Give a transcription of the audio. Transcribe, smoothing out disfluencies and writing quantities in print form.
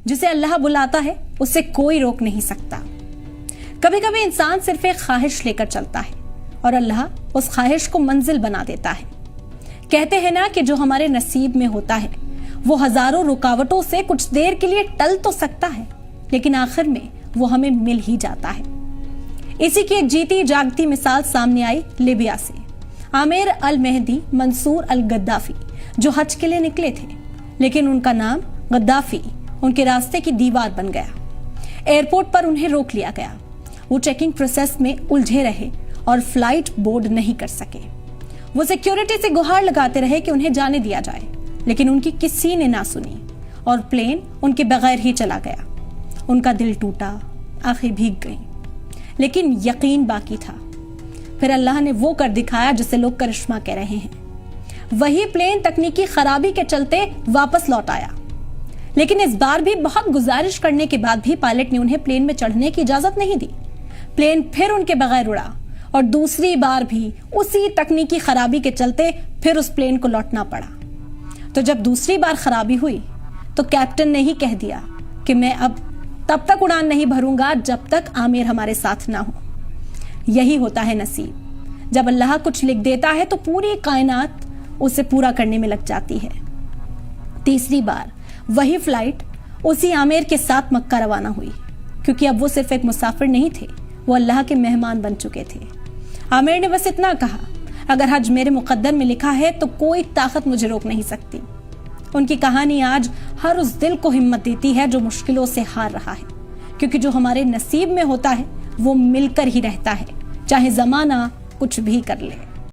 जिसे अल्लाह बुलाता है उसे कोई रोक नहीं सकता। कभी कभी इंसान सिर्फ एक ख्वाहिश लेकर चलता है और अल्लाह उस ख्वाहिश को मंजिल बना देता है। कहते हैं ना कि जो हमारे नसीब में होता है वो हजारों रुकावटों से कुछ देर के लिए टल तो सकता है, लेकिन आखिर में वो हमें मिल ही जाता है। इसी की एक जीती जागती मिसाल सामने आई लिबिया से। आमिर अल मेहदी मंसूर अल गद्दाफी जो हज के लिए निकले थे, लेकिन उनका नाम गद्दाफी उनके रास्ते की दीवार बन गया। एयरपोर्ट पर उन्हें रोक लिया गया। वो चेकिंग प्रोसेस में उलझे रहे और फ्लाइट बोर्ड नहीं कर सके। वो सिक्योरिटी से गुहार लगाते रहे कि उन्हें जाने दिया जाए, लेकिन उनकी किसी ने ना सुनी और प्लेन उनके बगैर ही चला गया। उनका दिल टूटा, आंखें भीग गईं, लेकिन यकीन बाकी था। फिर अल्लाह ने वो कर दिखाया जिसे लोग करिश्मा कह रहे हैं। वही प्लेन तकनीकी खराबी के चलते वापस लौट आया, लेकिन इस बार भी बहुत गुजारिश करने के बाद भी पायलट ने उन्हें प्लेन में चढ़ने की इजाजत नहीं दी। प्लेन फिर उनके बगैर उड़ा और दूसरी बार भी उसी तकनीकी खराबी के चलते फिर उस प्लेन को लौटना पड़ा। तो जब दूसरी बार खराबी हुई तो कैप्टन ने ही कह दिया कि मैं अब तब तक उड़ान नहीं भरूंगा जब तक आमिर हमारे साथ ना हो। यही होता है नसीब। जब अल्लाह कुछ लिख देता है तो पूरी कायनात उसे पूरा करने में लग जाती है। तीसरी बार वही फ्लाइट उसी आमिर के साथ मक्का रवाना हुई, क्योंकि अब वो सिर्फ एक मुसाफिर नहीं थे, वो अल्लाह के मेहमान बन चुके थे। आमिर ने बस इतना कहा, अगर हज मेरे मुकद्दर में लिखा है तो कोई ताकत मुझे रोक नहीं सकती। उनकी कहानी आज हर उस दिल को हिम्मत देती है जो मुश्किलों से हार रहा है, क्योंकि जो हमारे नसीब में होता है वो मिलकर ही रहता है, चाहे जमाना कुछ भी कर ले।